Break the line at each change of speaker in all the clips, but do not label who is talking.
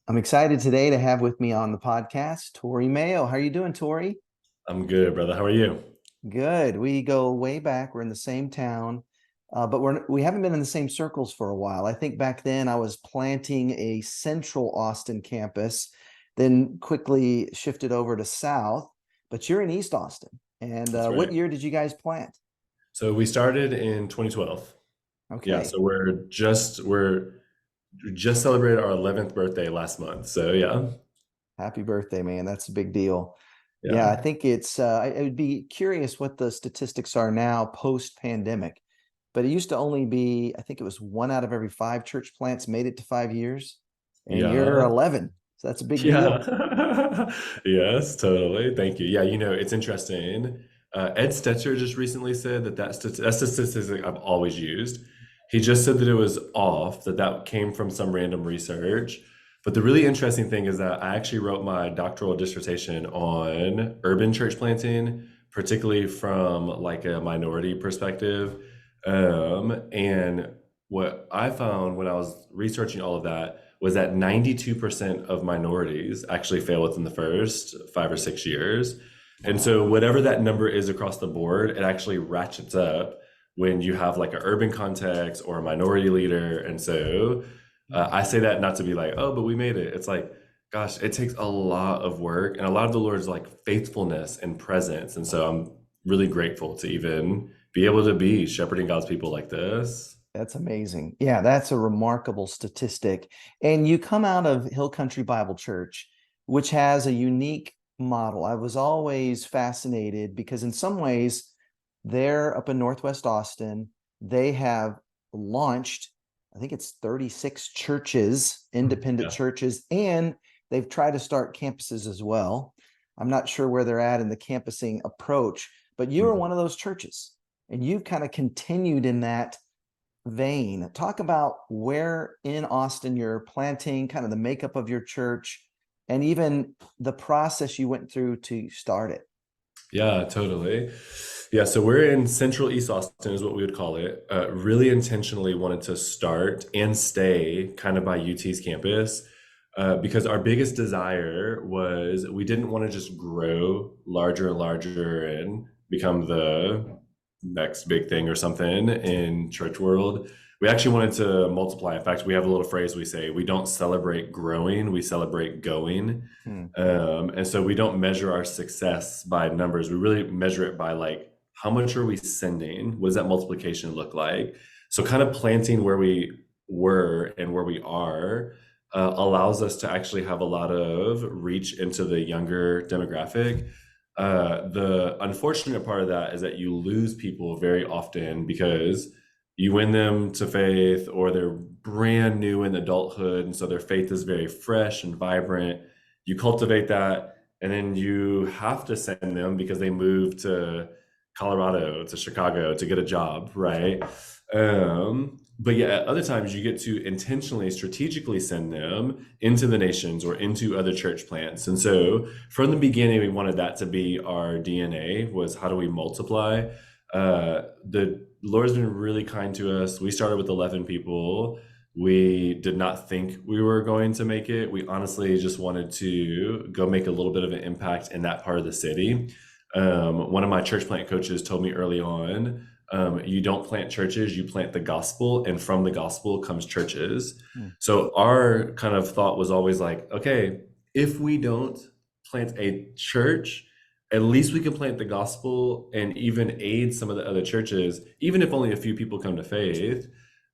I'm excited today to have with me on the podcast, Tory Mayo. How are you doing, Tory?
I'm good, brother. How are you?
Good. We go way back. We're in the same town, but we haven't been in the same circles for a while. I think back then I was planting a central Austin campus, then quickly shifted over to South. But you're in East Austin. And
That's
what
right.
year did you guys plant?
So we started in 2012. Yeah,
Okay.
so we just celebrated our 11th birthday last month. So yeah.
Happy birthday, man. That's a big deal. Yeah,
Yeah.
I think I would be curious what the statistics are now post pandemic, but it used to only be, I think it was one out of every five church plants made it to 5 years, and you're
Yeah.
11. So that's a big deal.
Yeah. Yes, totally. Thank you. Yeah, it's interesting. Ed Stetzer just recently said that's the statistic I've always used. He just said that it was off, that came from some random research. But the really interesting thing is that I actually wrote my doctoral dissertation on urban church planting, particularly from like a minority perspective. And what I found when I was researching all of that was that 92% of minorities actually fail within the first 5 or 6 years. And
Wow.
so, whatever that number is across the board, it actually ratchets up when you have like an urban context or a minority leader. And so, I say that not to be like, oh, but we made it. It's like, gosh, it takes a lot of work and a lot of the Lord's like faithfulness and presence. And so, I'm really grateful to even be able to be shepherding God's people like this.
That's amazing. Yeah, that's a remarkable statistic. And you come out of Hill Country Bible Church, which has a unique model. I was always fascinated because, in some ways, they're up in Northwest Austin. They have launched, I think it's 36 churches, independent
Yeah.
churches, and they've tried to start campuses as well. I'm not sure where they're at in the campusing approach, but you are
Mhm.
one of those churches, and you've kind of continued in that vein. Talk about where in Austin you're planting, kind of the makeup of your church, and even the process you went through to start it.
Yeah, totally. Yeah, so we're in Central East Austin, is what we would call it. Really intentionally wanted to start and stay kind of by UT's campus because our biggest desire was we didn't want to just grow larger and larger and become the next big thing or something in church world. We actually wanted to multiply. In fact, we have a little phrase we say, we don't celebrate growing, we celebrate going.
Hmm.
And so we don't measure our success by numbers. We really measure it by like, how much are we sending? What does that multiplication look like? So kind of planting where we were and where we are allows us to actually have a lot of reach into the younger demographic. The unfortunate part of that is that you lose people very often because you win them to faith or they're brand new in adulthood. And so their faith is very fresh and vibrant. You cultivate that, and then you have to send them because they move to Colorado, to Chicago to get a job, right? But yeah, at other times you get to intentionally, strategically send them into the nations or into other church plants. And so from the beginning, we wanted that to be our DNA was how do we multiply? The Lord's been really kind to us. We started with 11 people. We did not think we were going to make it. We honestly just wanted to go make a little bit of an impact in that part of the city. One of my church plant coaches told me early on, you don't plant churches, you plant the gospel, and from the gospel comes churches.
Hmm.
So our kind of thought was always like, okay, if we don't plant a church, at least we can plant the gospel and even aid some of the other churches, even if only a few people come to faith.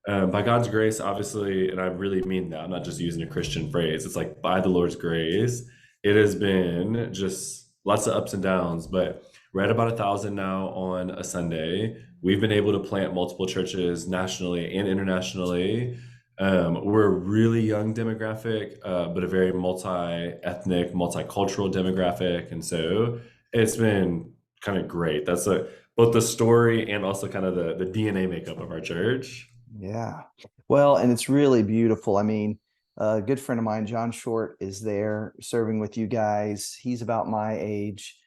By God's grace, obviously, and I really mean that, I'm not just using a Christian phrase. It's like by the Lord's grace, it has been just lots of ups and downs, but we're at about 1,000 now on a Sunday. We've been able to plant multiple churches nationally and internationally. We're a really young demographic, but a very multi-ethnic, multicultural demographic, and so it's been kind of great. That's both the story and also kind of the DNA makeup of our church.
Yeah. Well, and it's really beautiful. I mean, a good friend of mine, John Short, is there serving with you guys. He's about my age.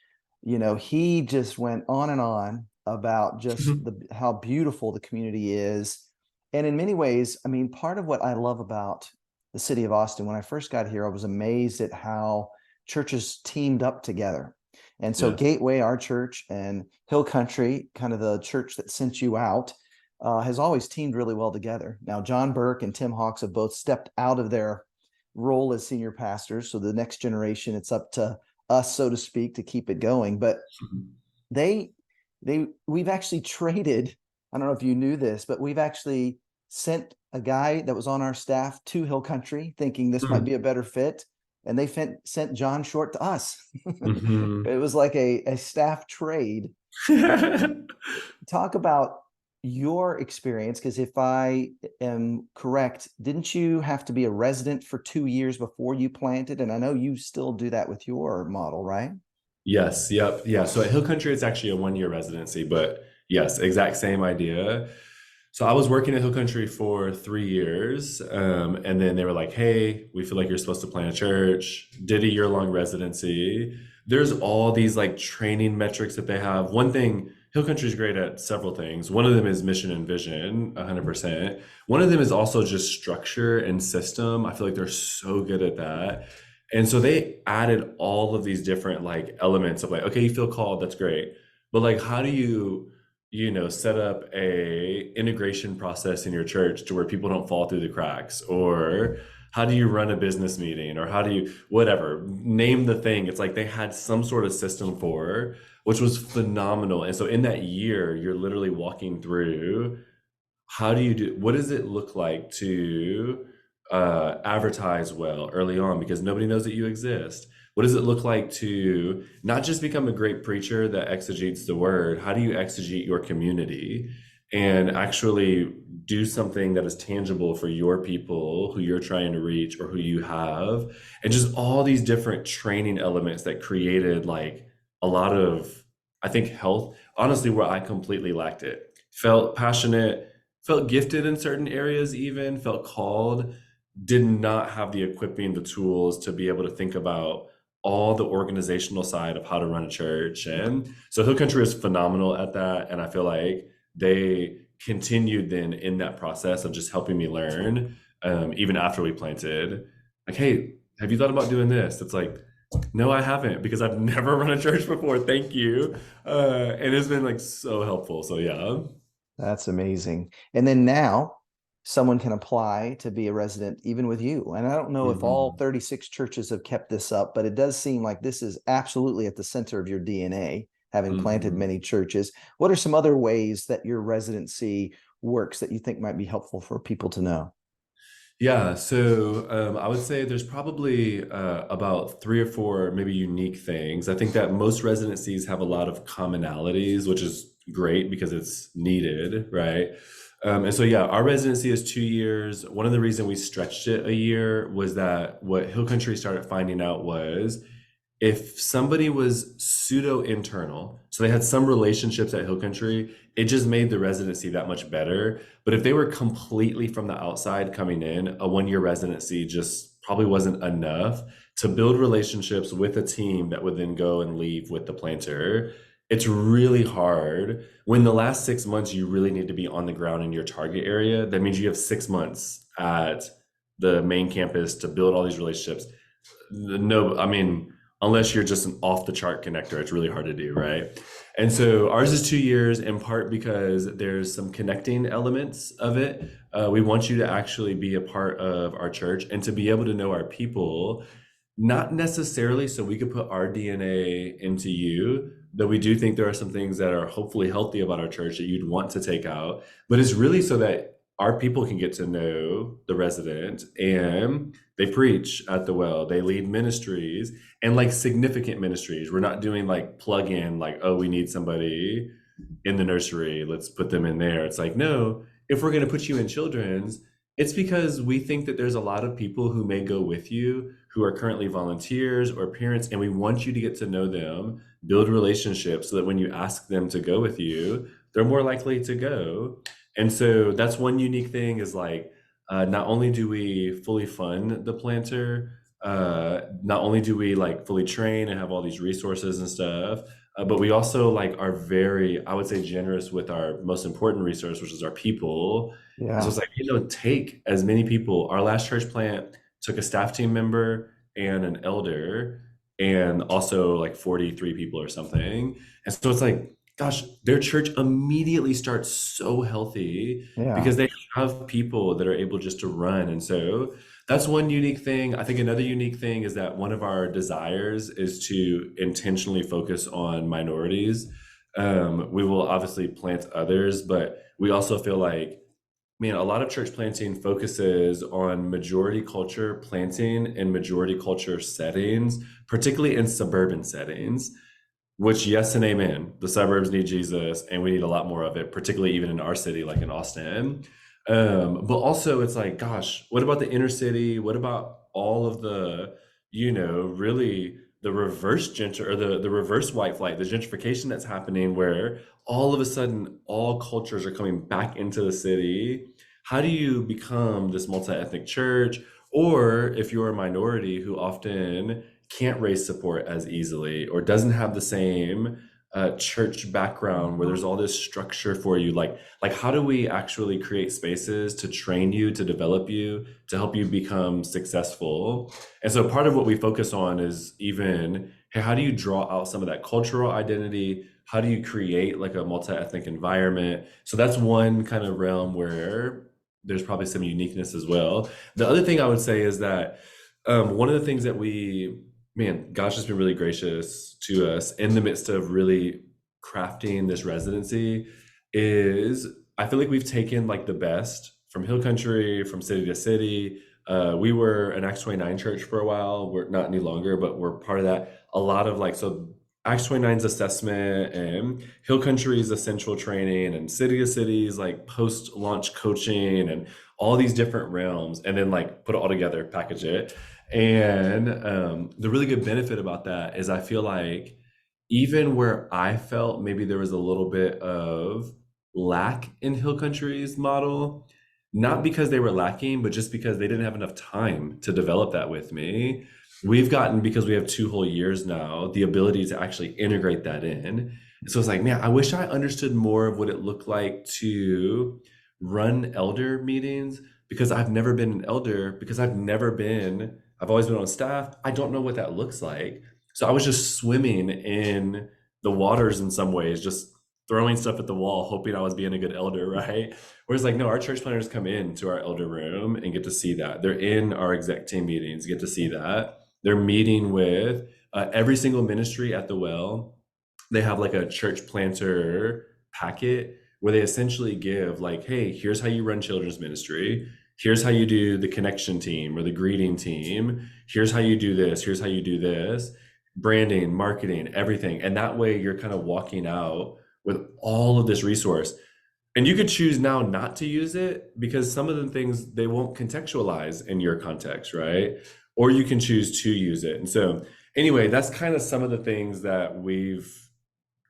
He just went on and on about just the how beautiful the community is. And in many ways, I mean, part of what I love about the city of Austin. When I first got here, I was amazed at how churches teamed up together. And so
Yeah.
Gateway, our church, and Hill Country, kind of the church that sent you out, has always teamed really well together. Now, John Burke and Tim Hawks have both stepped out of their role as senior pastors. So the next generation, it's up to us, so to speak, to keep it going. But they we've actually traded. I don't know if you knew this, but we've actually sent a guy that was on our staff to Hill Country thinking this might be a better fit, and they sent John Short to us.
Mhm.
It was like a staff trade. Talk about your experience, because if I am correct, didn't you have to be a resident for 2 years before you planted? And I know you still do that with your model, right?
Yes, yep, yeah. So at Hill Country, it's actually a 1-year residency, but yes, exact same idea. So I was working at Hill Country for 3 years, and then they were like, "Hey, we feel like you're supposed to plant a church." Did a year-long residency. There's all these like training metrics that they have. One thing, Hill Country is great at several things. One of them is mission and vision, 100%. One of them is also just structure and system. I feel like they're so good at that. And so they added all of these different like elements of like, okay, you feel called, that's great. But like, how do you set up a integration process in your church to where people don't fall through the cracks? Or how do you run a business meeting? Or how do you, whatever, name the thing. It's like they had some sort of system for, which was phenomenal. And so in that year, you're literally walking through, what does it look like to advertise well early on because nobody knows that you exist? What does it look like to not just become a great preacher that exegetes the word? How do you exegete your community and actually do something that is tangible for your people who you're trying to reach or who you have? And just all these different training elements that created like a lot of, I think, health, honestly, where I completely lacked it. Felt passionate, felt gifted in certain areas, even felt called, did not have the equipping, the tools to be able to think about all the organizational side of how to run a church. And so Hill Country is phenomenal at that. And I feel like they continued then in that process of just helping me learn, even after we planted. Like, hey, have you thought about doing this? It's like, no, I haven't, because I've never run a church before. Thank you. And it's been like so helpful. So yeah.
That's amazing. And then now someone can apply to be a resident even with you. And I don't know if all
Mhm.
36 churches have kept this up, but it does seem like this is absolutely at the center of your DNA, having planted
Mhm.
many churches. What are some other ways that your residency works that you think might be helpful for people to know?
Yeah, so I would say there's probably about 3 or 4 maybe unique things. I think that most residencies have a lot of commonalities, which is great because it's needed, right? And so, yeah, our residency is 2 years. One of the reasons we stretched it a year was that what Hill Country started finding out was if somebody was pseudo internal, so they had some relationships at Hill Country, it just made the residency that much better. But if they were completely from the outside coming in, a 1-year residency just probably wasn't enough to build relationships with a team that would then go and leave with the planter. It's really hard when the last 6 months you really need to be on the ground in your target area. That means you have 6 months at the main campus to build all these relationships. No, I mean, unless you're just an off the chart connector, it's really hard to do, right? And so ours is 2 years in part because there's some connecting elements of it. We want you to actually be a part of our church and to be able to know our people, not necessarily so we could put our DNA into you, though we do think there are some things that are hopefully healthy about our church that you'd want to take out, but it's really so that our people can get to know the resident and they preach at the well, they lead ministries and like significant ministries. We're not doing like plug in, like, oh, we need somebody in the nursery, let's put them in there. It's like, no, if we're going to put you in children's, it's because we think that there's a lot of people who may go with you who are currently volunteers or parents, and we want you to get to know them, build relationships so that when you ask them to go with you, they're more likely to go. And so that's one unique thing is like, not only do we fully fund the planter, not only do we like fully train and have all these resources and stuff, but we also like are very, I would say, generous with our most important resource, which is our people. And so
Yeah.
it's like, take as many people. Our last church plant, took a staff team member and an elder and also like 43 people or something. And so it's like, gosh, their church immediately starts so healthy
Yeah.
because they have people that are able just to run. And so that's one unique thing. I think another unique thing is that one of our desires is to intentionally focus on minorities. We will obviously plant others, but we also feel like, man, a lot of church planting focuses on majority culture planting and majority culture settings, particularly in suburban settings, which, yes and amen. The suburbs need Jesus, and we need a lot more of it, particularly even in our city, like in Austin. But also, it's like, gosh, what about the inner city? What about all of the, really the reverse gentr or the reverse white flight, the gentrification that's happening, where all of a sudden all cultures are coming back into the city? How do you become this multi-ethnic church? Or if you're a minority who often can't raise support as easily or doesn't have the same church background where there's all this structure for you, like how do we actually create spaces to train you, to develop you, to help you become successful? And so part of what we focus on is even, hey, how do you draw out some of that cultural identity? How do you create like a multi-ethnic environment? So that's one kind of realm where there's probably some uniqueness as well. The other thing I would say is that one of the things that man, gosh, has been really gracious to us in the midst of really crafting this residency is I feel like we've taken like the best from Hill Country, from city to city. We were an Acts 29 church for a while. We're not any longer, but we're part of that. A lot of so Acts 29's assessment and Hill Country's essential training and city to cities like post-launch coaching and all these different realms, and then like put it all together, package it. And the really good benefit about that is I feel like even where I felt maybe there was a little bit of lack in Hill Country's model, not because they were lacking, but just because they didn't have enough time to develop that with me. We've gotten, because we have 2 whole years now, the ability to actually integrate that in. And so it's like, man, I wish I understood more of what it looked like to run elder meetings, because I've never been an elder, because I've always been on staff. I don't know what that looks like. So I was just swimming in the waters in some ways, just throwing stuff at the wall, hoping I was being a good elder, right? Whereas like, no, our church planners come into our elder room and get to see that. They're in our exec team meetings, get to see that. They're meeting with every single ministry at the well. They have like a church planter packet where they essentially give like, hey, here's how you run children's ministry. Here's how you do the connection team or the greeting team. Here's how you do this. Here's how you do this. Branding, marketing, everything. And that way you're kind of walking out with all of this resource. And you could choose now not to use it because some of the things they won't contextualize in your context, right? Or you can choose to use it. And so, anyway, that's kind of some of the things that we've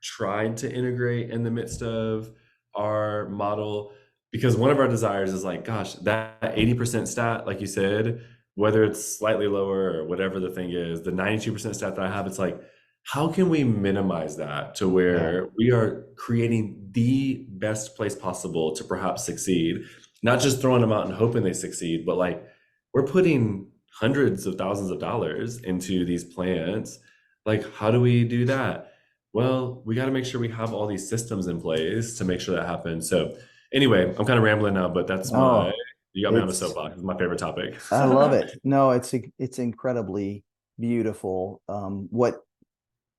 tried to integrate in the midst of our model, because one of our desires is like, gosh, that 80% stat, like you said, whether it's slightly lower or whatever the thing is, the 92% stat that I have, it's like, how can we minimize that to
Yeah.
where we are creating the best place possible to perhaps succeed, not just throwing them out and hoping they succeed, but like we're putting hundreds of thousands of dollars into these plants. Like, how do we do that? Well, we got to make sure we have all these systems in place to make sure that happens. So anyway, I'm kind of rambling now, but that's
Oh,
you got me on the
it's
soapbox. It's my favorite topic.
I love it. No, it's incredibly beautiful. What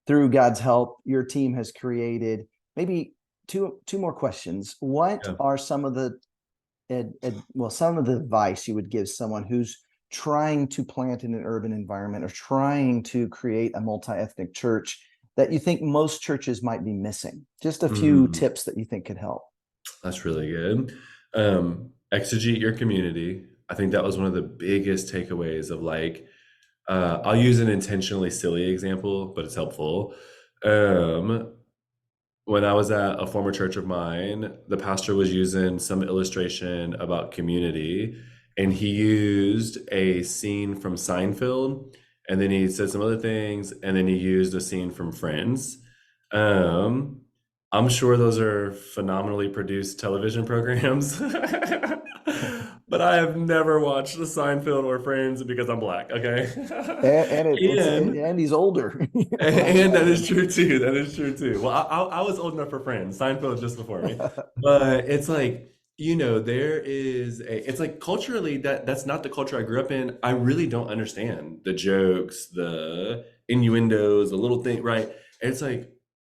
through God's help your team has created. Maybe two more questions. What
Yeah.
are some of the some of the advice you would give someone who's trying to plant in an urban environment or trying to create a multi-ethnic church that you think most churches might be missing? Just a few
Mm,
tips that you think could help.
that's really good. Exegete your community. I think that was one of the biggest takeaways of like, I'll use an intentionally silly example, but it's helpful. When I was at a former church of mine, the pastor was using some illustration about community, and he used a scene from Seinfeld, and then he said some other things, and then he used a scene from Friends. Um, I'm sure those are phenomenally produced television programs. but I have never watched a Seinfeld or Friends because I'm black. Okay, and
And he's older.
and that is true too. That is true too. Well, I was old enough for Friends. Seinfeld just before me, but it's like there is a. It's like culturally that's not the culture I grew up in. I really don't understand the jokes, the innuendos, the little thing, right? And it's like,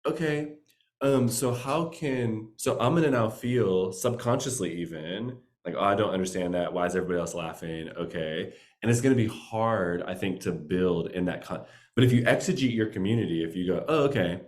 okay, so I'm gonna now feel subconsciously even like, oh, I don't understand that. Why is everybody else laughing? Okay, and it's gonna be hard, I think, to build in that but if you exegete your community, if you go, oh, okay,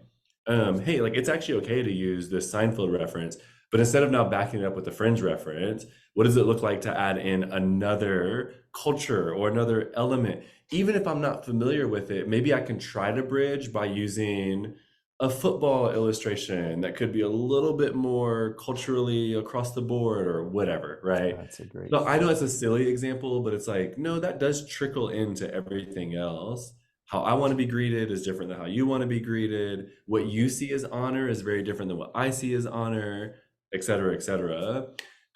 hey, like it's actually okay to use this Seinfeld reference, but instead of now backing it up with the Friends reference, what does it look like to add in another culture or another element? Even if I'm not familiar with it, maybe I can try to bridge by using a football illustration that could be a little bit more culturally across the board or whatever, right?
That's a great
So I know
point.
it's a silly example, but it's like, no, that does trickle into everything else. How I want to be greeted is different than how you want to be greeted. What you see as honor is very different than what I see as honor, et cetera, et cetera.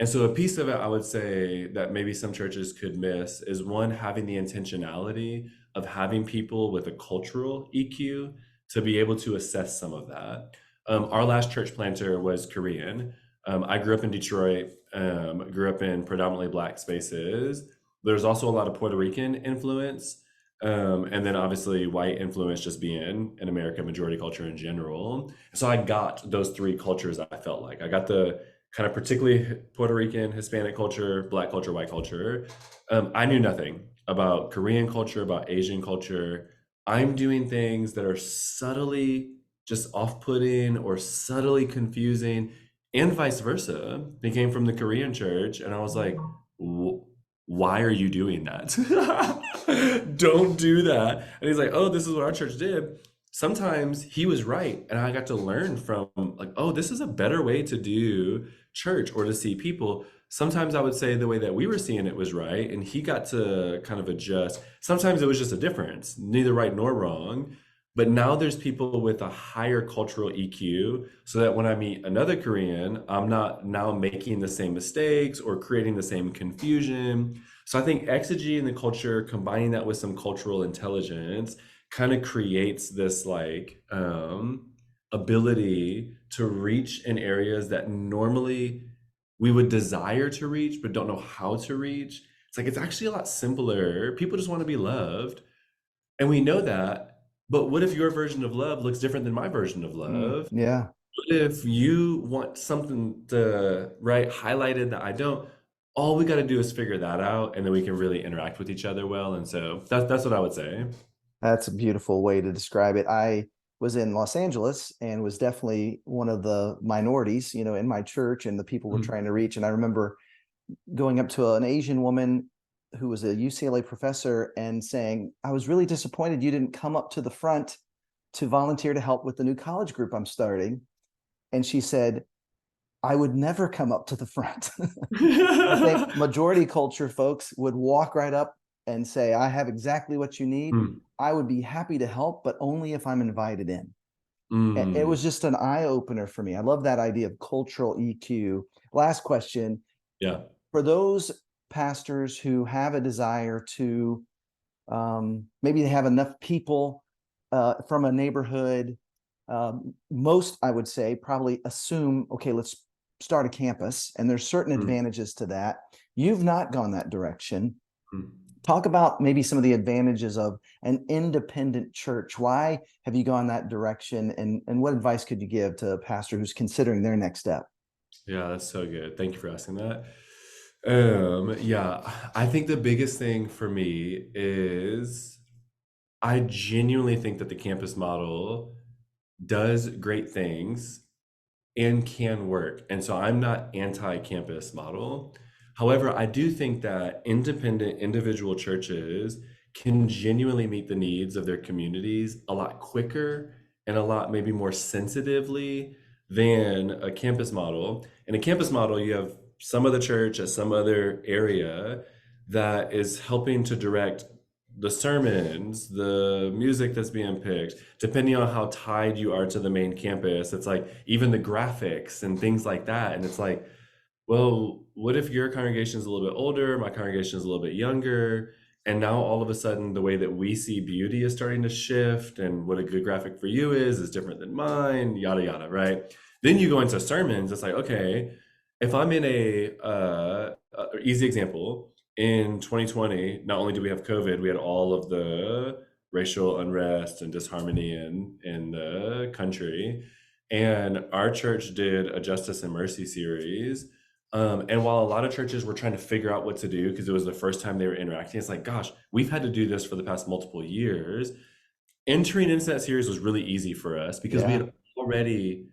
And so a piece of it I would say that maybe some churches could miss is one, having the intentionality of having people with a cultural EQ to be able to assess some of that. Our last church planter was Korean. I grew up in Detroit, grew up in predominantly Black spaces. There's also a lot of Puerto Rican influence. And then obviously white influence just being in America, majority culture in general. So I got those three cultures. I felt like I got the kind of particularly Puerto Rican, Hispanic culture, Black culture, white culture. I knew nothing about Korean culture, about Asian culture. I'm doing things that are subtly just off-putting or subtly confusing, and vice versa. They came from the Korean church, and I was like, why are you doing that? Don't do that. And he's like, oh, this is what our church did. Sometimes he was right. And I got to learn from, like, oh, this is a better way to do church or to see people. Sometimes I would say the way that we were seeing it was right. And he got to kind of adjust. Sometimes it was just a difference, neither right nor wrong. But now there's people with a higher cultural EQ, so that when I meet another Korean, I'm not now making the same mistakes or creating the same confusion. So I think exegeting the culture, combining that with some cultural intelligence, kind of creates this like ability to reach in areas that normally we would desire to reach, but don't know how to reach. It's like it's actually a lot simpler. People just want to be loved. And we know that, but what if your version of love looks different than my version of love?
Yeah.
What if you want something to, right, highlighted that I don't? All we got to do is figure that out, and then we can really interact with each other well. And so that's what I would say.
That's a beautiful way to describe it. I was in Los Angeles and was definitely one of the minorities, in my church and the people we're
Mm,
trying to reach. And I remember going up to an Asian woman who was a UCLA professor and saying, I was really disappointed you didn't come up to the front to volunteer to help with the new college group I'm starting. And she said, I would never come up to the front. I think majority culture folks would walk right up and say, I have exactly what you need.
mm,
I would be happy to help, but only if I'm invited in. It
mm.
was just an eye opener for me. I love that idea of cultural EQ. Last question.
Yeah.
For those pastors who have a desire to, maybe they have enough people from a neighborhood, most, I would say, probably assume, okay, let's start a campus, and there's certain
Mm,
advantages to that. You've not gone that direction.
mm.
Talk about maybe some of the advantages of an independent church. Why have you gone that direction, and what advice could you give to a pastor who's considering their next step?
Yeah, that's so good. Thank you for asking that. Yeah, I think the biggest thing for me is I genuinely think that the campus model does great things and can work. And so I'm not anti-campus model. However, I do think that independent individual churches can genuinely meet the needs of their communities a lot quicker and a lot maybe more sensitively than a campus model. In a campus model, you have some of the church at some other area that is helping to direct the sermons, the music that's being picked, depending on how tied you are to the main campus. It's like even the graphics and things like that. And it's like, well, what if your congregation is a little bit older, my congregation is a little bit younger, and now all of a sudden the way that we see beauty is starting to shift, and what a good graphic for you is different than mine, yada yada, right? Then you go into sermons. It's like, okay, if I'm in easy example, in 2020, not only do we have COVID, we had all of the racial unrest and disharmony in the country, and our church did a Justice and Mercy series. And while a lot of churches were trying to figure out what to do because it was the first time they were interacting, it's like, gosh, we've had to do this for the past multiple years. Entering into that series was really easy for us because we
Yeah.
had already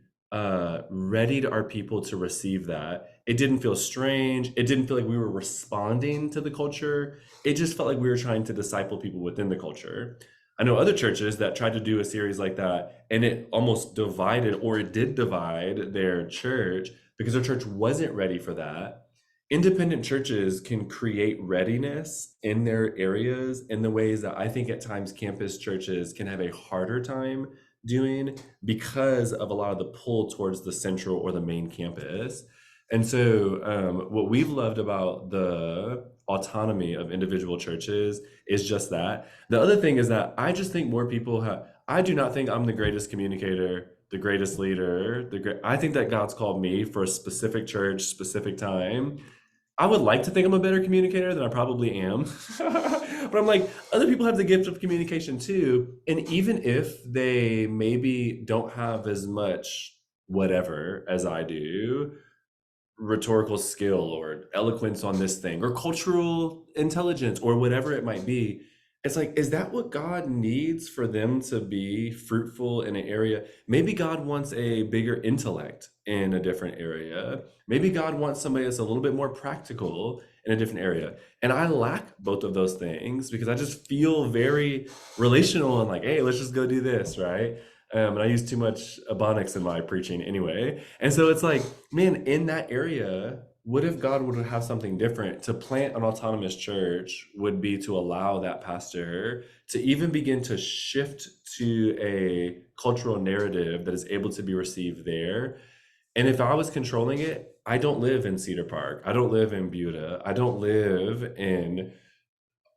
readied our people to receive that. It didn't feel strange. It didn't feel like we were responding to the culture. It just felt like we were trying to disciple people within the culture. I know other churches that tried to do a series like that, and it almost divided, or it did divide their church because their church wasn't ready for that. Independent churches can create readiness in their areas in the ways that I think at times campus churches can have a harder time doing because of a lot of the pull towards the central or the main campus. And so, what we've loved about the autonomy of individual churches is just that. The other thing is that I just think more people have, I do not think I'm the greatest communicator, the greatest leader, I think that God's called me for a specific church, specific time. I would like to think I'm a better communicator than I probably am. But I'm like, other people have the gift of communication too. And even if they maybe don't have as much whatever as I do, rhetorical skill or eloquence on this thing or cultural intelligence or whatever it might be, it's like, is that what God needs for them to be fruitful in an area? Maybe God wants a bigger intellect in a different area. Maybe God wants somebody that's a little bit more practical in a different area. And I lack both of those things because I just feel very relational and like, hey, let's just go do this, right? And I use too much Ebonics in my preaching anyway. And so it's like, man, in that area, what if God would have something different? To plant an autonomous church would be to allow that pastor to even begin to shift to a cultural narrative that is able to be received there. And if I was controlling it, I don't live in Cedar Park. I don't live in Buda. I don't live in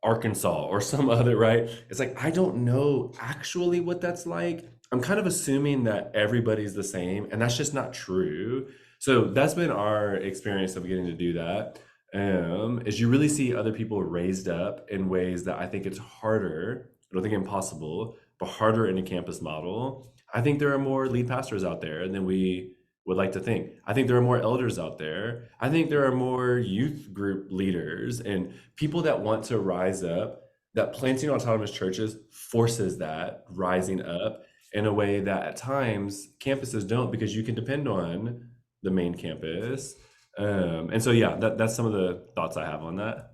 Arkansas or some other, right? It's like, I don't know actually what that's like. I'm kind of assuming that everybody's the same, and that's just not true. So that's been our experience of getting to do that. Is you really see other people raised up in ways that I think it's harder, I don't think impossible, but harder in a campus model. I think there are more lead pastors out there than we would like to think. I think there are more elders out there. I think there are more youth group leaders and people that want to rise up, that planting autonomous churches forces that rising up in a way that at times campuses don't because you can depend on the main campus. And so, yeah, that's some of the thoughts I have on that.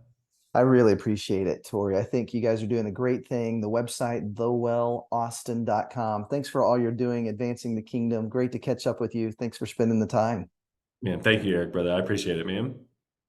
I really appreciate it, Tory. I think you guys are doing a great thing. The website, thewellaustin.com. Thanks for all you're doing, advancing the kingdom. Great to catch up with you. Thanks for spending the time.
Man, thank you, Eric, brother. I appreciate it, man.